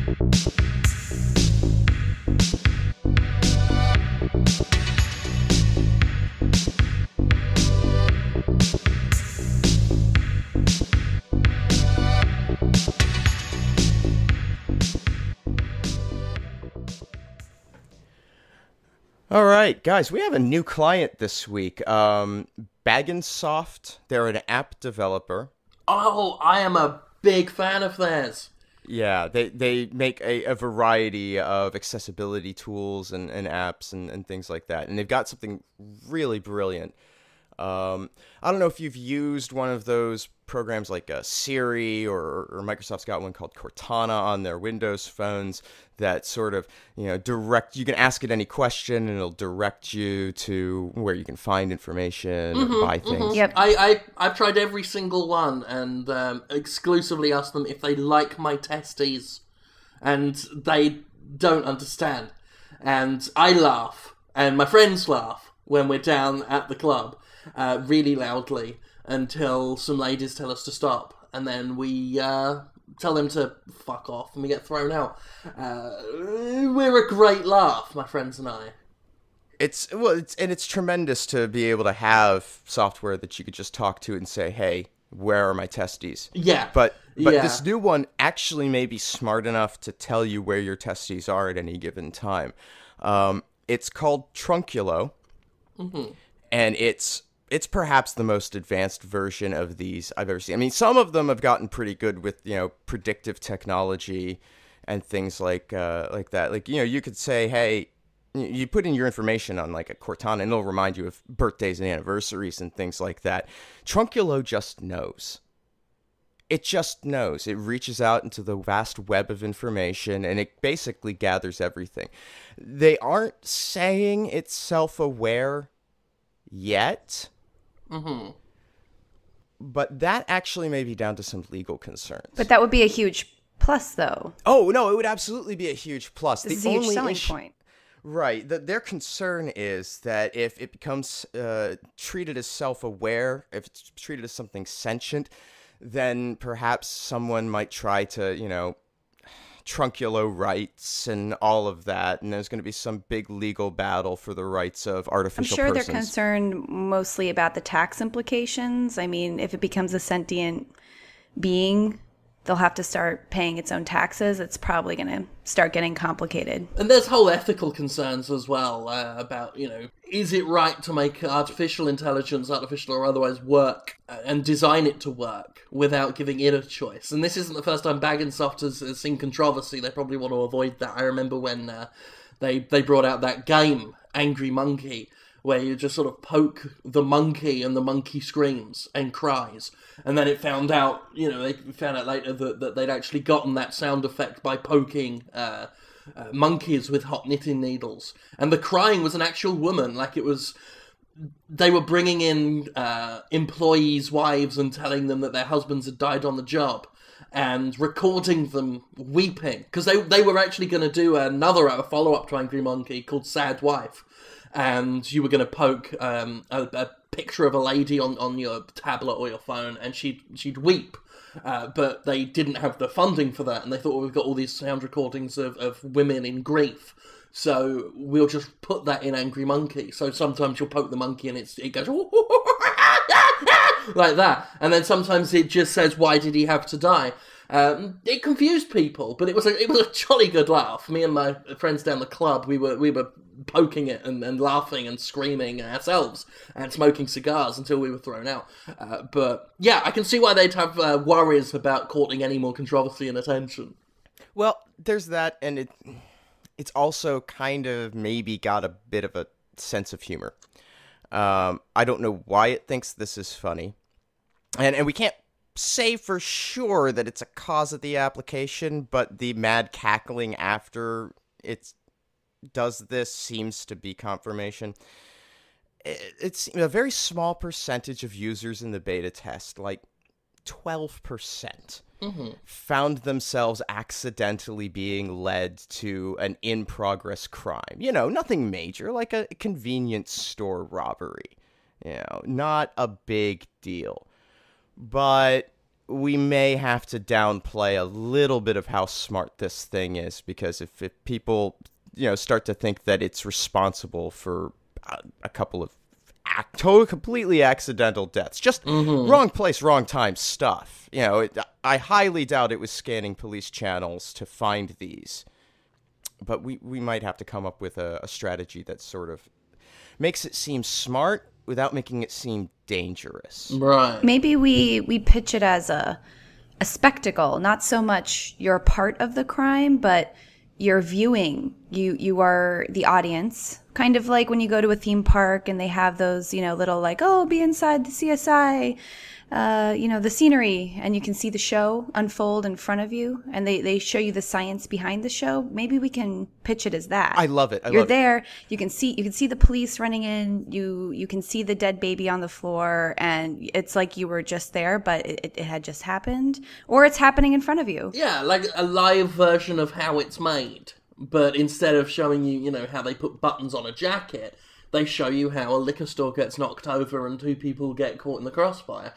All right, guys, we have a new client this week. Soft. They're an app developer. Oh, I am a big fan of theirs. Yeah, they make a variety of accessibility tools and apps and things like that. And they've got something really brilliant. I don't know if you've used one of those programs like Siri or Microsoft's got one called Cortana on their Windows phones that sort of, direct, you can ask it any question and it'll direct you to where you can find information or buy things. Mm-hmm. Yep. I've tried every single one and exclusively asked them if they like my testes, and they don't understand. And I laugh, and my friends laugh when we're down at the club really loudly until some ladies tell us to stop, and then we tell them to fuck off and we get thrown out. We're a great laugh, my friends and I. It's tremendous to be able to have software that you could just talk to and say, "Hey, where are my testes?" Yeah. But this new one actually may be smart enough to tell you where your testes are at any given time. It's called Trunculo, and it's perhaps the most advanced version of these I've ever seen. I mean, some of them have gotten pretty good with, predictive technology and things like that. Like, you could say, hey, you put in your information on like a Cortana and it'll remind you of birthdays and anniversaries and things like that. Trunculo just knows. It just knows. It reaches out into the vast web of information and it basically gathers everything. They aren't saying it's self-aware yet. But that actually may be down to some legal concerns. But that would be a huge plus, though. Oh, no, it would absolutely be a huge plus. This is a huge selling point. Right. Their concern is that if it becomes treated as self-aware, if it's treated as something sentient, then perhaps someone might try to, Trunculo rights and all of that, and there's going to be some big legal battle for the rights of artificial persons. They're concerned mostly about the tax implications. I mean, if it becomes a sentient being, they'll have to start paying its own taxes. It's probably going to start getting complicated. And there's whole ethical concerns as well about, is it right to make artificial intelligence, artificial or otherwise, work and design it to work without giving it a choice? And this isn't the first time Soft has seen controversy. They probably want to avoid that. I remember when they brought out that game, Angry Monkey, where you just sort of poke the monkey and the monkey screams and cries. And then it found out, they found out later that they'd actually gotten that sound effect by poking monkeys with hot knitting needles. And the crying was an actual woman, like it was... They were bringing in employees' wives and telling them that their husbands had died on the job and recording them weeping. Because they were actually going to do a follow-up to Angry Monkey called Sad Wife. And you were going to poke a picture of a lady on your tablet or your phone, and she'd weep. But they didn't have the funding for that, and they thought, well, we've got all these sound recordings of women in grief, so we'll just put that in Angry Monkey. So sometimes you'll poke the monkey and it goes like that, and then sometimes it just says, "Why did he have to die?" It confused people, but it was a jolly good laugh. Me and my friends down the club, we were poking it and laughing and screaming ourselves and smoking cigars until we were thrown out. But yeah, I can see why they'd have worries about courting any more controversy and attention. Well, there's that, and it's also kind of maybe got a bit of a sense of humor. I don't know why it thinks this is funny, and we can't say for sure that it's a cause of the application, but the mad cackling after it does this seems to be confirmation. It's a very small percentage of users in the beta test, like 12%, found themselves accidentally being led to an in-progress crime. Nothing major, like a convenience store robbery. Not a big deal. But we may have to downplay a little bit of how smart this thing is, because if people, start to think that it's responsible for a couple of completely accidental deaths, just wrong place, wrong time stuff. I highly doubt it was scanning police channels to find these. But we might have to come up with a strategy that sort of makes it seem smart without making it seem dangerous. Right. Maybe we pitch it as a spectacle, not so much you're a part of the crime, but you're viewing. You are the audience. Kind of like when you go to a theme park and they have those, little like, oh, be inside the CSI, the scenery, and you can see the show unfold in front of you, and they show you the science behind the show. Maybe we can pitch it as that. I love it. You're there. You can see the police running in. You can see the dead baby on the floor, and it's like you were just there, but it had just happened, or it's happening in front of you. Yeah, like a live version of how it's made. But instead of showing you, how they put buttons on a jacket, they show you how a liquor store gets knocked over and 2 people get caught in the crossfire.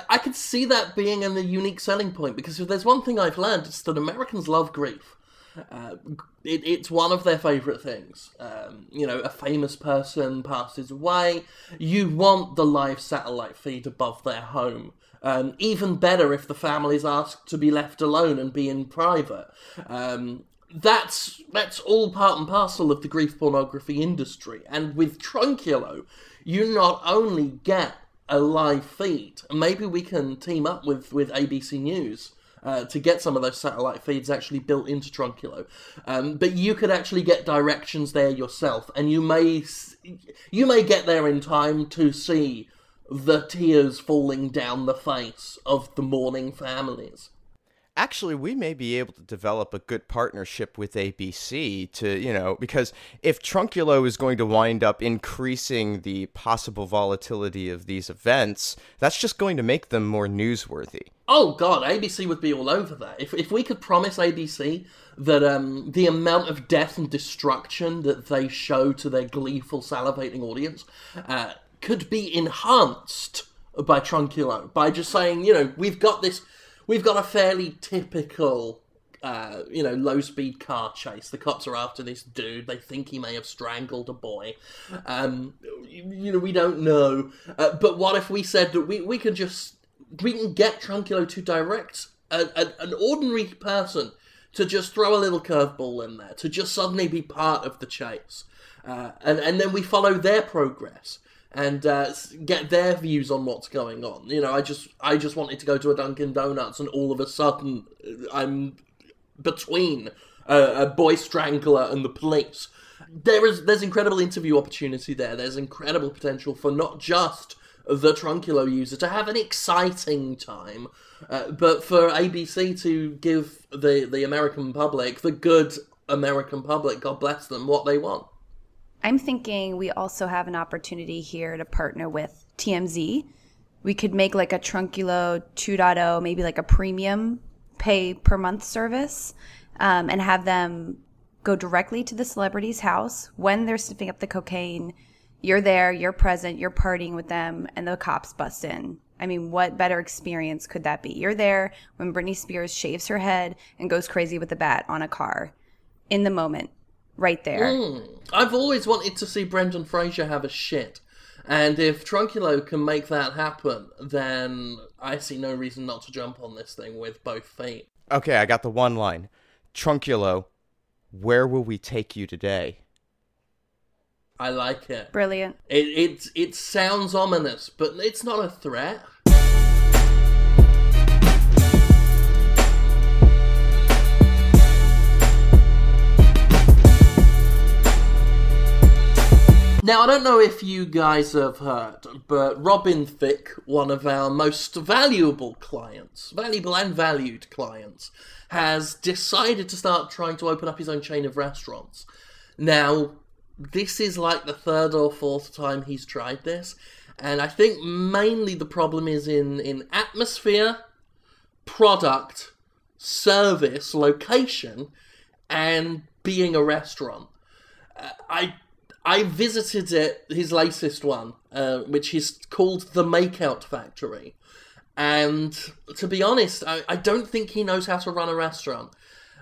I could see that being a unique selling point, because if there's one thing I've learned, it's that Americans love grief. It's one of their favourite things. A famous person passes away, you want the live satellite feed above their home. Even better if the family's asked to be left alone and be in private. That's all part and parcel of the grief pornography industry. And with Trunculo, you not only get a live feed, and maybe we can team up with ABC News to get some of those satellite feeds actually built into Trunculo, but you could actually get directions there yourself, and you may get there in time to see the tears falling down the face of the mourning families. Actually, we may be able to develop a good partnership with ABC to, because if Trunculo is going to wind up increasing the possible volatility of these events, that's just going to make them more newsworthy. Oh God, ABC would be all over that. If we could promise ABC that the amount of death and destruction that they show to their gleeful, salivating audience could be enhanced by Trunculo, by just saying, we've got a fairly typical, low-speed car chase. The cops are after this dude. They think he may have strangled a boy. We don't know. But what if we said that we can get Trunculo to direct an ordinary person to just throw a little curveball in there, to just suddenly be part of the chase. And then we follow their progress. And get their views on what's going on. I just wanted to go to a Dunkin' Donuts, and all of a sudden, I'm between a boy strangler and the police. There's incredible interview opportunity there. There's incredible potential for not just the Trunculo user to have an exciting time, but for ABC to give the American public, the good American public, God bless them, what they want. I'm thinking we also have an opportunity here to partner with TMZ. We could make like a Trunculo 2.0, maybe like a premium pay per month service, and have them go directly to the celebrity's house when they're sniffing up the cocaine. You're there, you're present, you're partying with them, and the cops bust in. I mean, what better experience could that be? You're there when Britney Spears shaves her head and goes crazy with a bat on a car. In the moment. Right there. I've always wanted to see Brendan Fraser have a shit. And if Trunculo can make that happen, then I see no reason not to jump on this thing with both feet. Okay, I got the one line. Trunculo, where will we take you today? I like it. Brilliant. It sounds ominous, but it's not a threat. Now, I don't know if you guys have heard, but Robin Thicke, one of our most valuable and valued clients, has decided to start trying to open up his own chain of restaurants. Now, this is like the 3rd or 4th time he's tried this, and I think mainly the problem is in atmosphere, product, service, location, and being a restaurant. I visited his latest one, which is called The Makeout Factory. And to be honest, I don't think he knows how to run a restaurant.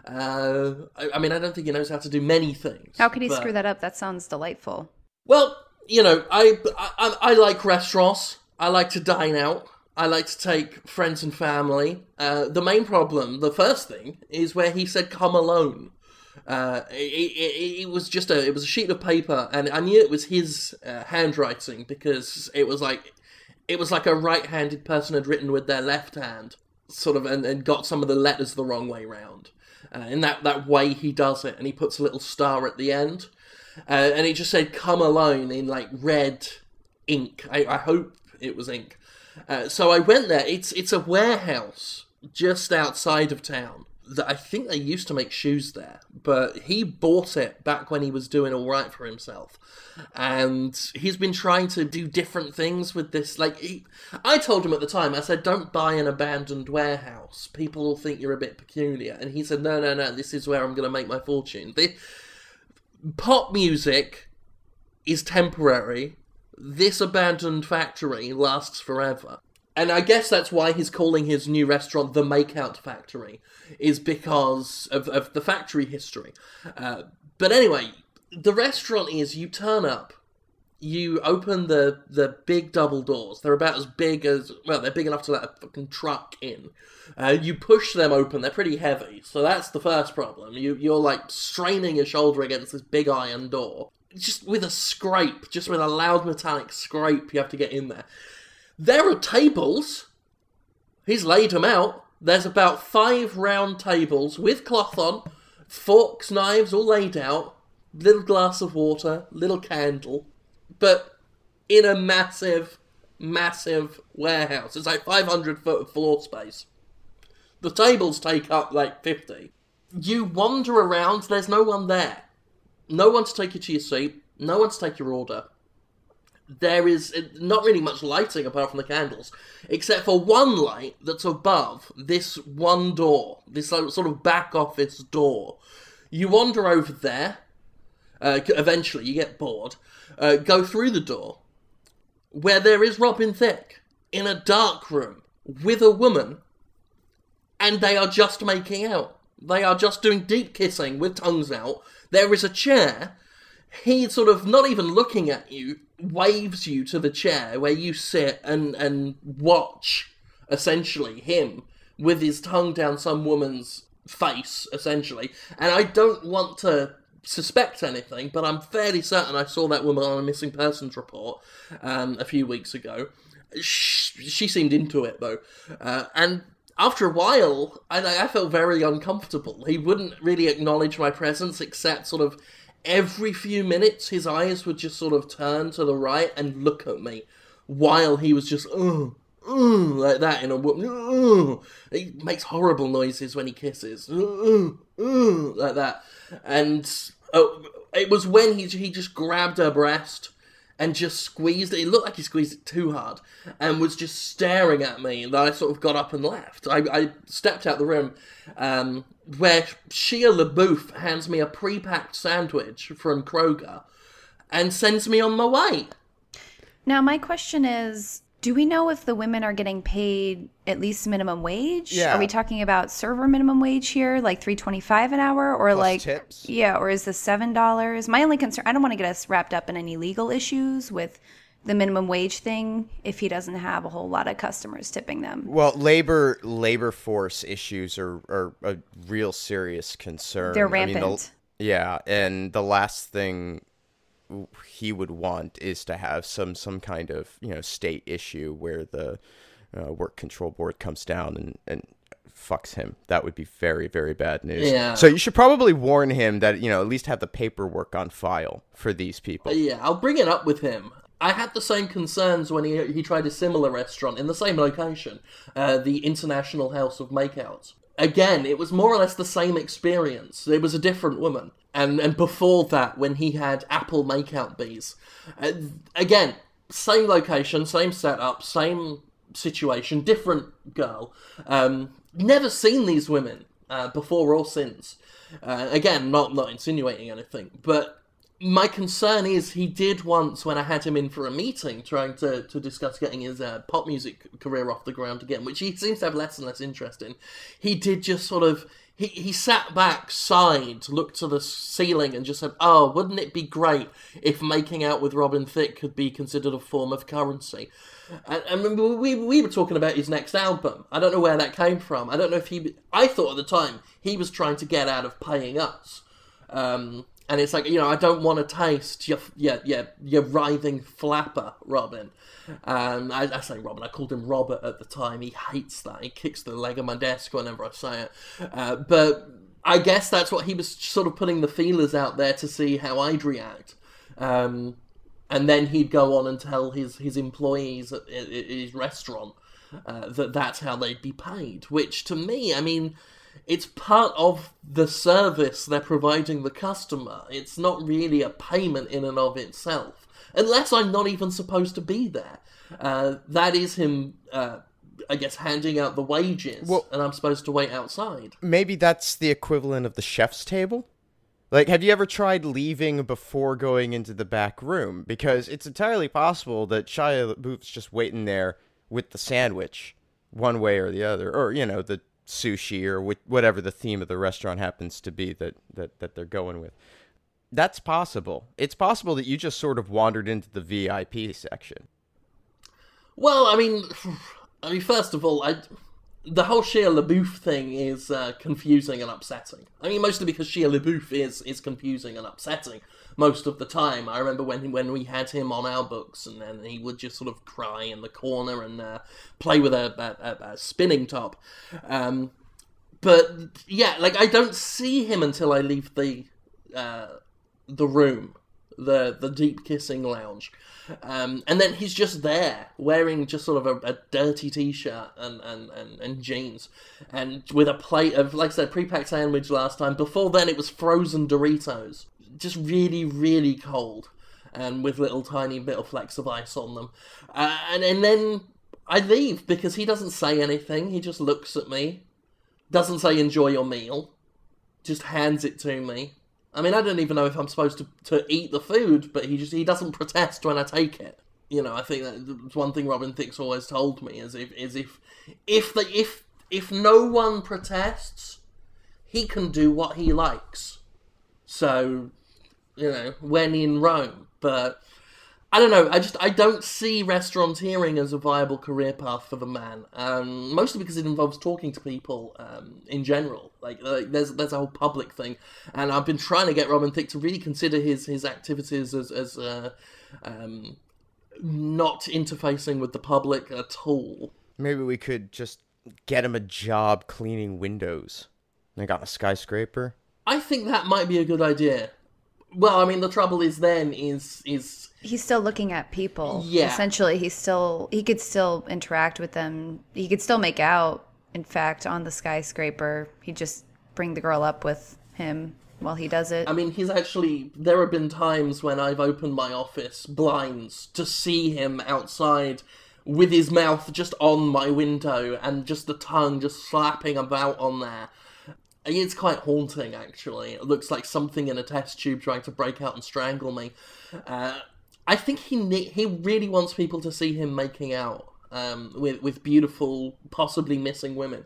I mean, I don't think he knows how to do many things. How could he screw that up? That sounds delightful. Well, I like restaurants. I like to dine out. I like to take friends and family. The main problem, the first thing, is where he said, "Come alone." It was a sheet of paper, and I knew it was his handwriting because it was like a right-handed person had written with their left hand, sort of, and got some of the letters the wrong way round. In that way he does it, and he puts a little star at the end, and it just said "Come alone" in like red ink. I hope it was ink. So I went there. It's a warehouse just outside of town. That I think they used to make shoes there, but he bought it back when he was doing all right for himself, and he's been trying to do different things with this. I told him at the time, I said, "Don't buy an abandoned warehouse. People will think you're a bit peculiar." And he said, "No, this is where I'm going to make my fortune." The pop music is temporary. This abandoned factory lasts forever. And I guess that's why he's calling his new restaurant the Makeout Factory, is because of the factory history. But anyway, the restaurant is, you turn up, you open the big double doors. They're about as big as, well, they're big enough to let a fucking truck in. You push them open, they're pretty heavy, so that's the first problem. You're like straining your shoulder against this big iron door. Just with a scrape, just with a loud metallic scrape, you have to get in there. There are tables. He's laid them out. There's about 5 round tables with cloth on, forks, knives, all laid out, little glass of water, little candle, but in a massive, massive warehouse. It's like 500 foot of floor space. The tables take up like 50. You wander around, there's no one there. No one to take you to your seat, no one to take your order. There is not really much lighting apart from the candles, except for one light that's above this one door, this sort of back office door. You wander over there, eventually you get bored, go through the door, where there is Robin Thicke, in a dark room, with a woman, and they are just making out. They are just doing deep kissing with tongues out. There is a chair. He sort of, not even looking at you, waves you to the chair where you sit and watch, essentially, him with his tongue down some woman's face, essentially. And I don't want to suspect anything, but I'm fairly certain I saw that woman on a missing persons report a few weeks ago. She seemed into it, though. And after a while, I felt very uncomfortable. He wouldn't really acknowledge my presence, except sort of every few minutes, his eyes would just sort of turn to the right and look at me, while he was just, like that in a woman. He makes horrible noises when he kisses, like that. And it was when he just grabbed her breast and just squeezed it. It looked like he squeezed it too hard, and was just staring at me, and I sort of got up and left. I stepped out the room, where Shia LaBeouf hands me a pre-packed sandwich from Kroger, and sends me on my way. Now, my question is, do we know if the women are getting paid at least minimum wage? Yeah. Are we talking about server minimum wage here, like $3.25 an hour, or Plus like tips? Yeah, or is this $7? My only concern, I don't want to get us wrapped up in any legal issues with the minimum wage thing if he doesn't have a whole lot of customers tipping them. Well, labor force issues are a real serious concern. They're rampant. Yeah, and the last thing he would want is to have some kind of state issue where the work control board comes down and fucks him. That would be very, very bad news. Yeah. So you should probably warn him that at least have the paperwork on file for these people. Yeah, I'll bring it up with him. I had the same concerns when he tried a similar restaurant in the same location, the International House of Makeouts. Again, it was more or less the same experience. It was a different woman. And before that, when he had Apple Makeout Bees. Again, same location, same setup, same situation, different girl. Never seen these women before or since. Again, not insinuating anything, but My concern is he did once, when I had him in for a meeting trying to discuss getting his pop music career off the ground again, which he seems to have less and less interest in, he did just sort of... He sat back, sighed, looked to the ceiling and just said, "Oh, wouldn't it be great if making out with Robin Thicke could be considered a form of currency?" And we were talking about his next album. I don't know where that came from. I don't know if I thought at the time he was trying to get out of paying us. And it's like, I don't want to taste your writhing flapper, Robin. I say Robin, I called him Robert at the time. He hates that. He kicks the leg of my desk whenever I say it. But I guess that's what he was sort of putting the feelers out there to see how I'd react. And then he'd go on and tell his employees at his restaurant that's how they'd be paid. Which, to me, I mean... It's part of the service they're providing the customer. It's not really a payment in and of itself. Unless I'm not even supposed to be there. That is him, I guess, handing out the wages, and I'm supposed to wait outside. Maybe that's the equivalent of the chef's table? Like, have you ever tried leaving before going into the back room? Because it's entirely possible that Shia LaBeouf's just waiting there with the sandwich, one way or the other. Or, the sushi or whatever the theme of the restaurant happens to be that they're going with. That's possible. It's possible that you just sort of wandered into the VIP section. Well, I mean, first of all, the whole Shia LaBeouf thing is confusing and upsetting. I mean, mostly because Shia LaBeouf is confusing and upsetting most of the time. I remember when we had him on our books, and then he would just sort of cry in the corner and play with a spinning top. But yeah, like, I don't see him until I leave the room, the deep kissing lounge. And then he's just there, wearing just sort of a dirty t-shirt and jeans, and with a plate of, like I said, pre-packed sandwich last time. Before then, it was frozen Doritos, just really, really cold, and with little tiny little flecks of ice on them. And then I leave, because he doesn't say anything. He just looks at me, doesn't say enjoy your meal, just hands it to me. I mean, I don't even know if I'm supposed to eat the food, but he doesn't protest when I take it. I think that's one thing Robin Thicke's always told me, is if no one protests, he can do what he likes. So, when in Rome. But I don't know. I don't see restauranteering as a viable career path for the man. Mostly because it involves talking to people in general. Like there's a whole public thing, and I've been trying to get Robin Thicke to really consider his activities as not interfacing with the public at all. Maybe we could just get him a job cleaning windows. Like on a skyscraper. I think that might be a good idea. Well, I mean, the trouble is he's still looking at people. Yeah. Essentially, he could still interact with them. He could still make out, in fact, on the skyscraper. He'd just bring the girl up with him while he does it. I mean, there have been times when I've opened my office blinds to see him outside with his mouth just on my window and just the tongue just slapping about on there. It's quite haunting, actually. It looks like something in a test tube trying to break out and strangle me. I think he really wants people to see him making out with beautiful, possibly missing women,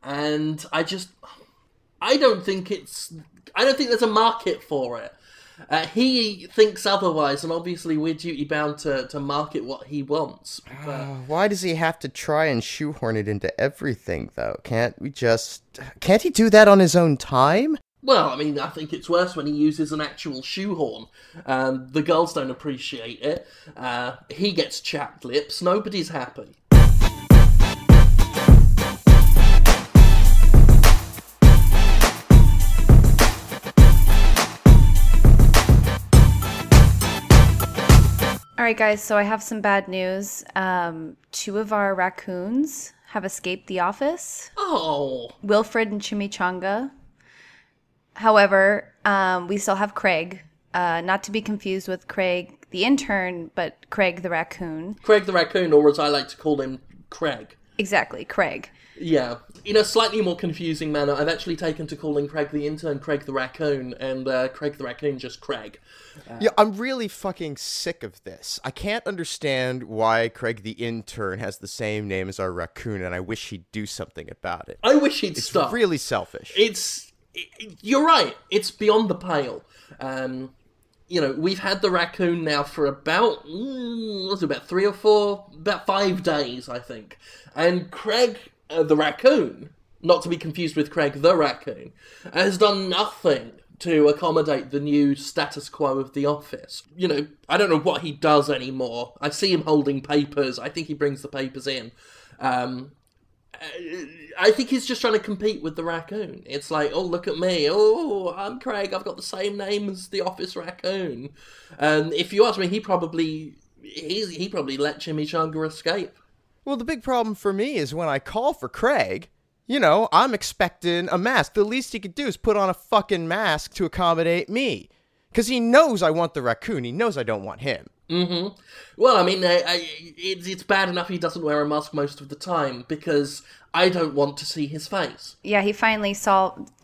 and I don't think there's a market for it. He thinks otherwise, and obviously we're duty bound to market what he wants. But... why does he have to try and shoehorn it into everything, though? Can't he do that on his own time? Well, I mean, I think it's worse when he uses an actual shoehorn. The girls don't appreciate it. He gets chapped lips. Nobody's happy. All right, guys, so I have some bad news. 2 of our raccoons have escaped the office. Oh. Wilfred and Chimichanga. However, we still have Craig, not to be confused with Craig the intern, but Craig the raccoon. Craig the raccoon, or as I like to call him, Craig. Exactly, Craig. Yeah. In a slightly more confusing manner, I've actually taken to calling Craig the intern Craig the raccoon, and Craig the raccoon just Craig. Yeah, I'm really fucking sick of this. I can't understand why Craig the intern has the same name as our raccoon, and I wish he'd do something about it. I wish he'd stop. It's really selfish. You're right. It's beyond the pale. We've had the raccoon now for about 5 days, I think. And Craig the raccoon, not to be confused with Craig the raccoon, has done nothing to accommodate the new status quo of the office. I don't know what he does anymore. I see him holding papers. I think he brings the papers in. I think he's just trying to compete with the raccoon. It's like, oh, look at me. Oh, I'm Craig. I've got the same name as the office raccoon. And if you ask me, he probably let Chimichanga escape. Well, the big problem for me is when I call for Craig, I'm expecting a mask. The least he could do is put on a fucking mask to accommodate me. Because he knows I want the raccoon. He knows I don't want him. Mm-hmm. Well, I mean, it's bad enough he doesn't wear a mask most of the time, because I don't want to see his face. Yeah, he finally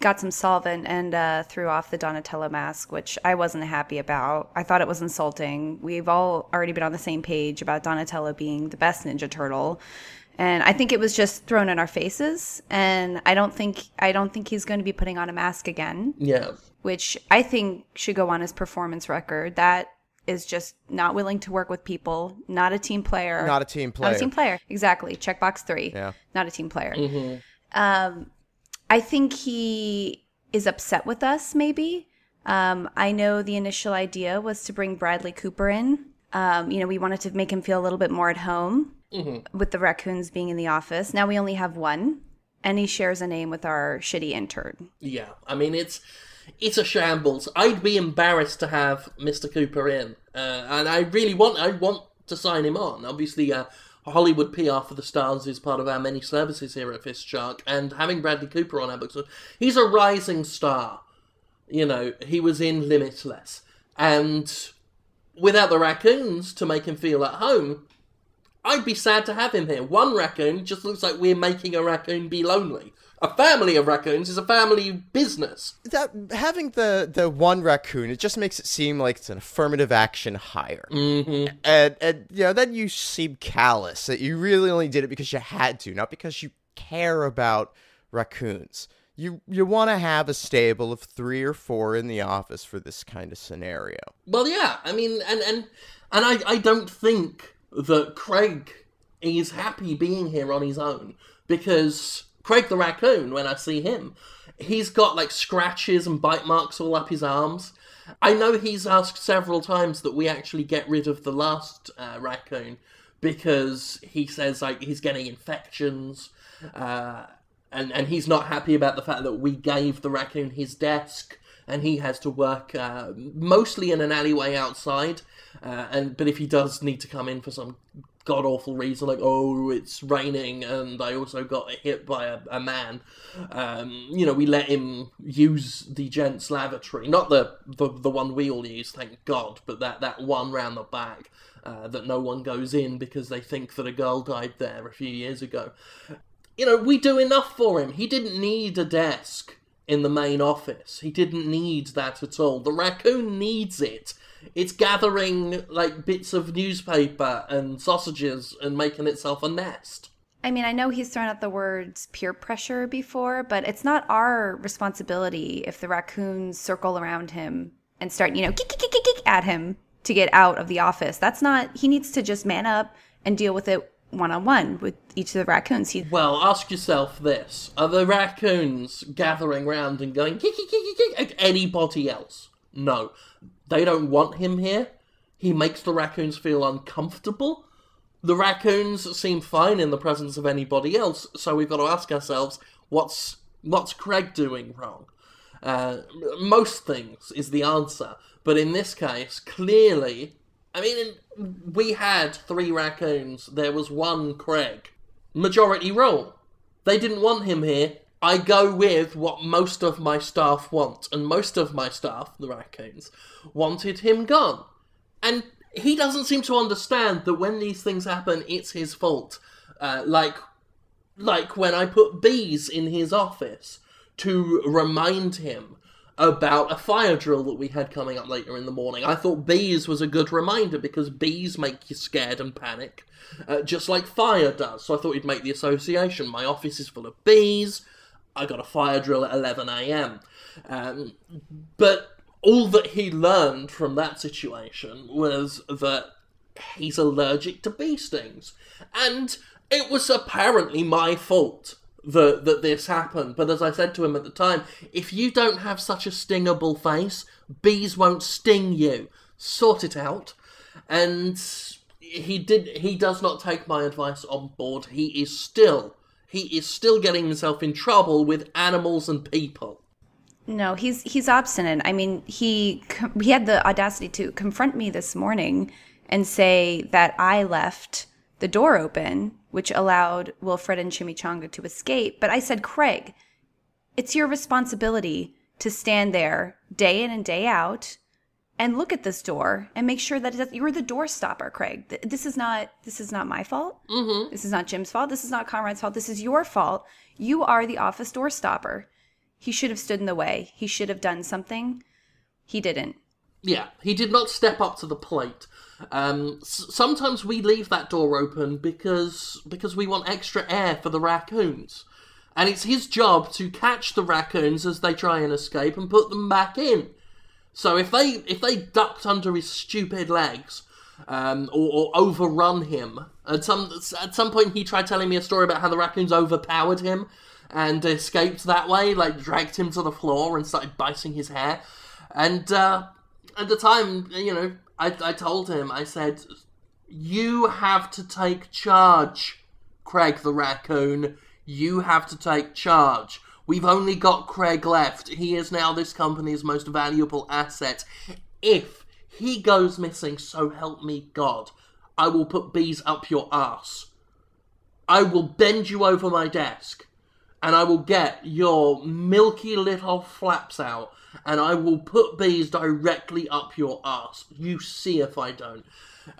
got some solvent and threw off the Donatello mask, which I wasn't happy about. I thought it was insulting. We've all already been on the same page about Donatello being the best Ninja Turtle. And I think it was just thrown in our faces, and I don't think he's going to be putting on a mask again. Yeah. Which I think should go on his performance record. That is just not willing to work with people, not a team player. Not a team player. Exactly. Checkbox 3. Yeah. Not a team player. Mm-hmm. I think he is upset with us, maybe. I know the initial idea was to bring Bradley Cooper in. We wanted to make him feel a little bit more at home with the raccoons being in the office. Now we only have one, and he shares a name with our shitty intern. Yeah, I mean, it's a shambles. I'd be embarrassed to have Mr. Cooper in, and I want to sign him on. Obviously, Hollywood PR for the Stars is part of our many services here at FistShark, and having Bradley Cooper on our books, he's a rising star. He was in Limitless, and without the raccoons to make him feel at home, I'd be sad to have him here. One raccoon just looks like we're making a raccoon be lonely. A family of raccoons is a family business. Having the one raccoon, it just makes it seem like it's an affirmative action hire. Mm-hmm. And then you seem callous, that you really only did it because you had to, not because you care about raccoons. You want to have a stable of 3 or 4 in the office for this kind of scenario. Well, yeah, I mean, and I don't think that Craig is happy being here on his own, because Craig the raccoon, when I see him, he's got scratches and bite marks all up his arms. I know he's asked several times that we actually get rid of the last raccoon, because he says he's getting infections, and he's not happy about the fact that we gave the raccoon his desk, and he has to work mostly in an alleyway outside. But if he does need to come in for some god-awful reason, it's raining and I also got hit by a man, we let him use the gents' lavatory. Not the one we all use, thank God, but that one round the back that no one goes in because they think that a girl died there a few years ago. We do enough for him. He didn't need a desk in the main office. He didn't need that at all. The raccoon needs it. It's gathering bits of newspaper and sausages and making itself a nest. I mean, I know he's thrown out the words peer pressure before, but it's not our responsibility if the raccoons circle around him and start, at him to get out of the office. That's not, he needs to just man up and deal with it one-on-one with each of the raccoons. Well, ask yourself this. Are the raccoons gathering round and going like anybody else? No. They don't want him here. He makes the raccoons feel uncomfortable. The raccoons seem fine in the presence of anybody else, so we've got to ask ourselves, what's Craig doing wrong? Most things is the answer. But in this case, clearly, I mean, we had 3 raccoons. There was 1 Craig. Majority rule. They didn't want him here. I go with what most of my staff want. And most of my staff, the raccoons, wanted him gone. And he doesn't seem to understand that when these things happen, it's his fault. Like when I put bees in his office to remind him about a fire drill that we had coming up later in the morning. I thought bees was a good reminder because bees make you scared and panic, just like fire does. So I thought he'd make the association. My office is full of bees. I got a fire drill at 11 a.m. But all that he learned from that situation was that he's allergic to bee stings. And it was apparently my fault that this happened. But as I said to him at the time, if you don't have such a stingable face, bees won't sting you. Sort it out. And he does not take my advice on board. He is still getting himself in trouble with animals and people. No, he's obstinate. I mean, he had the audacity to confront me this morning and say that I left the door open, which allowed Wilfred and Chimichanga to escape. But I said, Craig, it's your responsibility to stand there day in and day out and look at this door and make sure that you're the door stopper, Craig. This is not my fault. Mm-hmm. This is not Jim's fault. This is not Conrad's fault. This is your fault. You are the office door stopper. He should have stood in the way. He should have done something. He didn't. Yeah, he did not step up to the plate. Sometimes we leave that door open because we want extra air for the raccoons. And it's his job to catch the raccoons as they try and escape and put them back in. So if they ducked under his stupid legs, or overrun him, at some point he tried telling me a story about how the raccoons overpowered him and escaped that way, like dragged him to the floor and started biting his hair. And at the time, I told him, I said, you have to take charge, Craig the raccoon. You have to take charge. We've only got Craig left. He is now this company's most valuable asset. If he goes missing, so help me God, I will put bees up your arse. I will bend you over my desk, and I will get your milky little flaps out, and I will put bees directly up your arse. You see if I don't.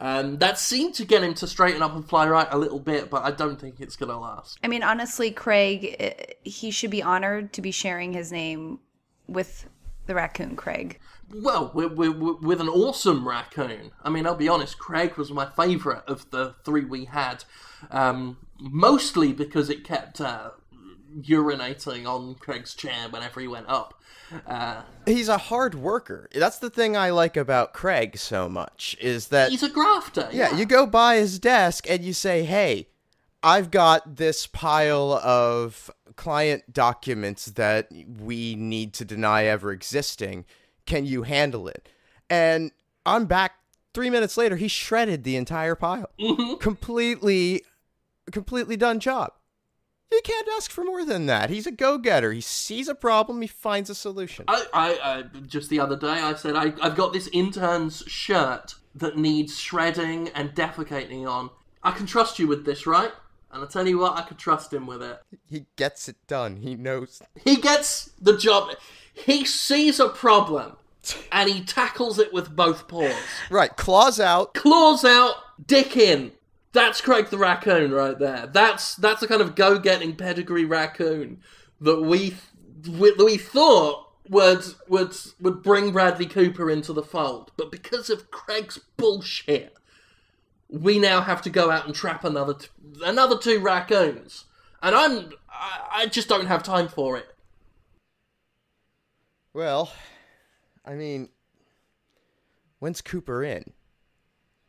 That seemed to get him to straighten up and fly right a little bit, but I don't think it's going to last. I mean, honestly, Craig, he should be honored to be sharing his name with the raccoon, Craig. Well, with an awesome raccoon. I mean, I'll be honest, Craig was my favourite of the three we had. Mostly because it kept urinating on Craig's chair whenever he went up. He's a hard worker. That's the thing I like about Craig so much, is that he's a grafter. Yeah, you go by his desk and you say, hey, I've got this pile of client documents that we need to deny ever existing. Can you handle it? And I'm back 3 minutes later, he shredded the entire pile. Mm-hmm. Completely done job. You can't ask for more than that. He's a go-getter. He sees a problem, he finds a solution. I just the other day, I said, I've got this intern's shirt that needs shredding and defecating on. I can trust you with this, right? And I tell you what, I could trust him with it. He gets it done. He knows. He gets the job. He sees a problem, and he tackles it with both paws. Right, claws out. Claws out, dick in. That's Craig the raccoon right there. That's the kind of go-getting pedigree raccoon that we thought would bring Bradley Cooper into the fold. But because of Craig's bullshit, we now have to go out and trap another two raccoons. And I just don't have time for it. Well, I mean, when's Cooper in?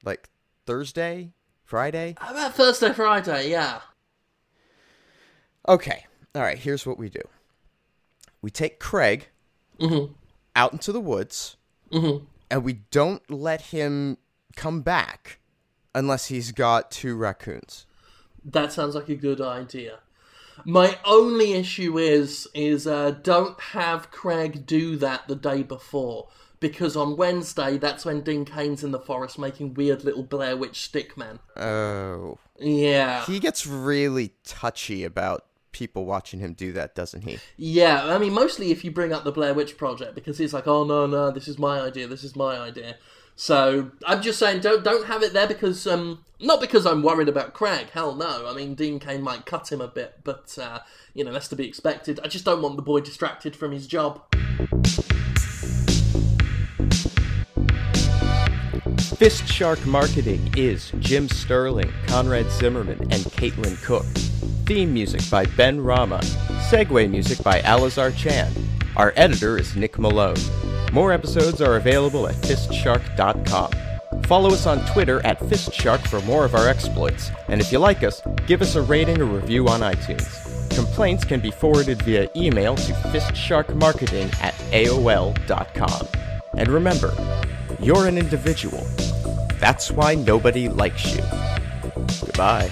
Like Thursday? Friday? About Thursday, Friday, yeah. Okay. All right, here's what we do. We take Craig out into the woods, and we don't let him come back unless he's got 2 raccoons. That sounds like a good idea. My only issue is don't have Craig do that the day before. Because on Wednesday, that's when Dean Kane's in the forest making weird little Blair Witch stickmen. Oh. Yeah. He gets really touchy about people watching him do that, doesn't he? Yeah, I mean, mostly if you bring up the Blair Witch Project, because he's like, oh, no, this is my idea. So I'm just saying, don't have it there because not because I'm worried about Crag. Hell no. I mean, Dean Cain might cut him a bit, but that's to be expected. I just don't want the boy distracted from his job. FistShark Marketing is Jim Sterling, Conrad Zimmerman, and Caitlin Cook. Theme music by Ben Rama. Segue music by Alizar Chan. Our editor is Nick Malone. More episodes are available at FistShark.com. Follow us on Twitter at FistShark for more of our exploits. And if you like us, give us a rating or review on iTunes. Complaints can be forwarded via email to fistsharkmarketing@aol.com. And remember, you're an individual. That's why nobody likes you. Goodbye.